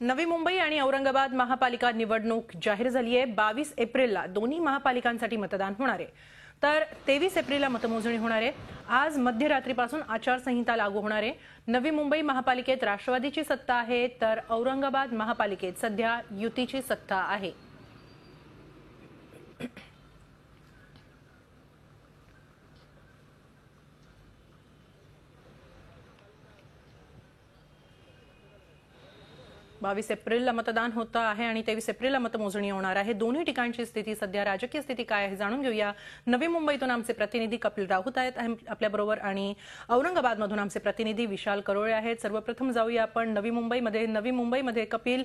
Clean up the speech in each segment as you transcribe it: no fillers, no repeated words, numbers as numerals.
नवी मुंबई आणि औरंगाबाद महापालिका निवडणूक जाहीर झाली आहे। 22 एप्रिलला दोन्ही महापालिकांसाठी मतदान होणार आहे, तर 23 एप्रिलला मतमोजणी होणार आहे। आज मध्यरात्रीपासून आचारसंहिता लागू होणार आहे। नवी मुंबई महापालिकेत राष्ट्रवादीची सत्ता आहे, तर औरंगाबाद महापालिकेत सध्या युतीची सत्ता आहे। बावीस एप्रिलला मतदान होतं आहे आणि 23 एप्रिलला मतमोजणी होणार आहे। दोन्ही ठिकाणची स्थिती, सध्या राजकीय स्थिती काय आहे जाणून घेऊया। नवी मुंबईतून आमचे प्रतिनिधी कपिल राऊत आहेत आपल्याबरोबर आणि औरंगाबादमधून आमचे प्रतिनिधी विशाल करोळे आहेत। सर्वप्रथम जाऊया आपण नवी मुंबईमध्ये कपिल,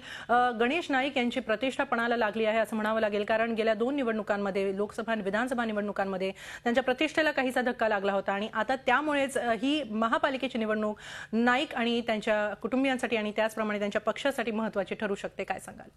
गणेश नाईक यांची प्रतिष्ठा पणाला लागली आहे असं म्हणावं लागेल, कारण गेल्या दोन निवडणुकांमध्ये, लोकसभा आणि विधानसभा निवडणुकांमध्ये त्यांच्या प्रतिष्ठेला काहीसा धक्का लागला होता आणि आता त्यामुळेच ही महापालिकेची निवडणूक नाईक आणि त्यांच्या कुटुंबियांसाठी आणि त्याचप्रमाणे त्यांच्या पक्षासाठी महत्त्वाची ठरू शकते, काय सांगाल?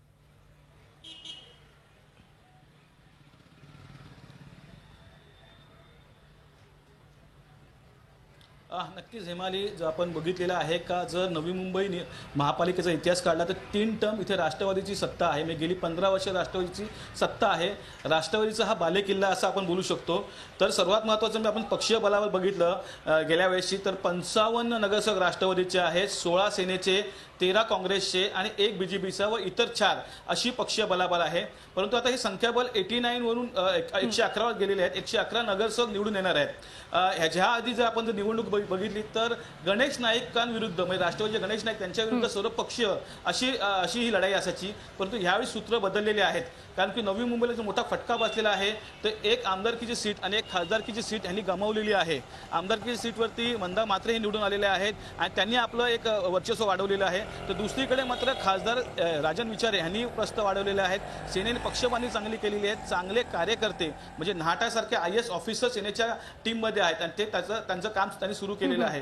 नक्कीच हेमाली, जर आपण बघितलेलं आहे का, जर नवी मुंबई महापालिकेचा इतिहास काढला तर 3 टर्म इथे राष्ट्रवादीची सत्ता आहे। मी गेली 15 वर्ष राष्ट्रवादीची सत्ता आहे। राष्ट्रवादीचा हा बालेकिल्ला असं आपण बोलू शकतो। तर सर्वात महत्त्वाचं मी आपण पक्षीय बलावर बघितलं गेल्या वेळेसची, तर 55 नगरसेवक राष्ट्रवादीचे आहेत, 16 सेनेचे, 13 काँग्रेसचे आणि 1 बीजेपीचा व इतर 4 अशी पक्षीय बलाबल आहे। परंतु आता हे संख्याबल 89 वरून 111 वर गेलेले आहेत। 111 नगरसेवक निवडून येणार आहेत। ह्याच्या आधी जर आपण निवडणूक बघितली तर गणेश नाईकांविरुद्ध, म्हणजे राष्ट्रवादीचे गणेश नाईक त्यांच्या विरुद्ध सर्वपक्षीय अशी ही लढाई असायची। परंतु ह्यावेळी सूत्र बदललेले आहेत, कारण की नवी मुंबईला जो मोठा फटका बसलेला आहे, तर एक आमदारकीची सीट आणि एक खासदारकीची सीट यांनी गमावलेली आहे। आमदारकीच्या सीटवरती मंदा मात्रे हे निवडून आलेले आहेत आणि त्यांनी आपलं एक वर्चस्व वाढवलेलं आहे। तर दुसरीकडे मात्र खासदार राजन विचारे यांनी प्रस्त वाढवलेले आहेत। सेनेने पक्षपातळी चांगली केलेली आहे। चांगले कार्यकर्ते म्हणजे न्हाटासारखे IAS ऑफिसर सेनेच्या टीममध्ये आहेत आणि ते त्यांचं काम त्यांनी सुरू केलेलं आहे।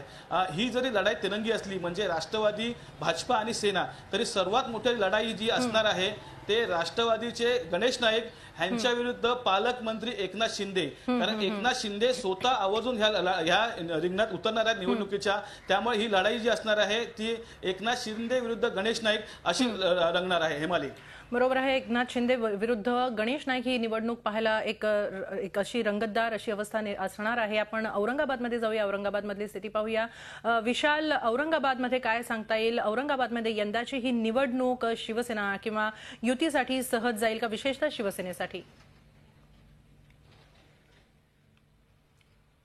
ही जरी लढाई तिरंगी असली, म्हणजे राष्ट्रवादी, भाजपा आणि सेना, तरी सर्वात मोठी लढाई जी असणार आहे ते राष्ट्रवादीचे गणेश नाईक यांच्या विरुद्ध पालकमंत्री एकनाथ शिंदे, कारण एकनाथ शिंदे स्वतः आवर्जून ह्या रिंगणात उतरणार आहेत निवडणुकीच्या। त्यामुळे ही लढाई जी असणार आहे ती एकनाथ शिंदे विरुद्ध गणेश नाईक अशी रंगणार आहे। हेमाली, बरोबर आहे। एकनाथ शिंदे विरुद्ध गणेश नाईक ही निवडणूक पाहायला एक अशी रंगतदार अशी अवस्था असणार आहे। आपण औरंगाबादमध्ये जाऊया, औरंगाबादमधली स्थिती पाहूया। विशाल, औरंगाबादमध्ये काय सांगता येईल? औरंगाबादमध्ये यंदाची ही निवडणूक शिवसेना किंवा युतीसाठी सहज जाईल का, विशेषतः शिवसेनेसाठी?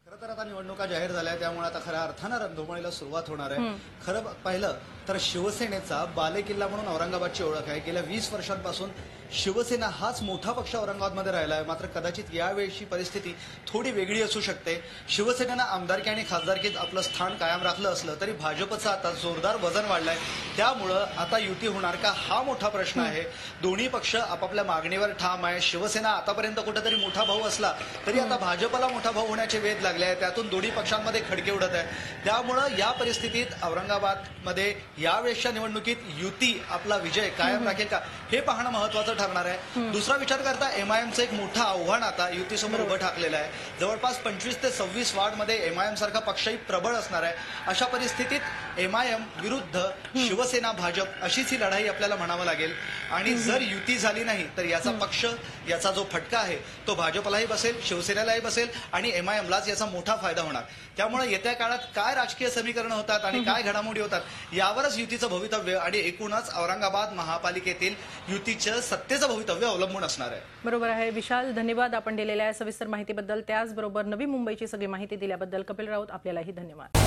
खरं तर आता निवडणुका जाहीर झाल्या, त्यामुळे आता खऱ्या अर्थानं रणधुमाळीला सुरुवात होणार आहे। खरं पाहिलं तर शिवसेनेचा बालेकिल्ला म्हणून औरंगाबादची ओळख आहे। गेल्या 20 वर्षांपासून शिवसेना हाच मोठा पक्ष औरंगाबादमध्ये राहिला आहे। मात्र कदाचित यावेळीची परिस्थिती थोडी वेगळी असू शकते। शिवसेनेनं आमदारकी आणि खासदारकीत आपलं स्थान कायम राखलं असलं तरी भाजपचं आता जोरदार वजन वाढलंय। त्यामुळं आता युती होणार का हा मोठा प्रश्न आहे। दोन्ही पक्ष आपापल्या मागणीवर ठाम आहे। शिवसेना आतापर्यंत कुठेतरी मोठा भाऊ असला तरी आता भाजपला मोठा भाऊ होण्याचे वेध लागले आहेत। त्यातून दोन्ही पक्षांमध्ये खडके उडत आहे। त्यामुळं या परिस्थितीत औरंगाबादमध्ये यावेळेसच्या निवडणुकीत युती आपला विजय कायम राखेल का हे पाहणं महत्त्वाचं ठरणार आहे। दुसरा विचार करता MIMचं एक मोठं आव्हान आता युतीसमोर उभं ठाकलेलं आहे। जवळपास 25 ते 26 वॉर्डमध्ये MIM सारखा पक्षही प्रबळ असणार आहे। अशा परिस्थितीत MIM विरुद्ध शिवसेना, भाजप अशीच ही लढाई आपल्याला म्हणावं लागेल आणि जर युती झाली नाही तर याचा पक्ष, याचा जो फटका आहे तो भाजपलाही बसेल, शिवसेनेलाही बसेल आणि MIMलाच याचा मोठा फायदा होणार। त्यामुळे येत्या काळात काय राजकीय समीकरणं होतात आणि काय घडामोडी होतात यावरच युतीचं भवितव्य आणि एकूणच औरंगाबाद महापालिकेतील युतीचं सत्तेचं भवितव्य अवलंबून असणार आहे। बरोबर आहे विशाल, धन्यवाद आपण दिलेल्या सविस्तर माहितीबद्दल। त्याचबरोबर नवी मुंबईची सगळी माहिती दिल्याबद्दल कपिल राऊत आपल्यालाही धन्यवाद।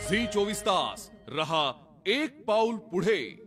झी 24 तास रहा एक पाऊल पुढे।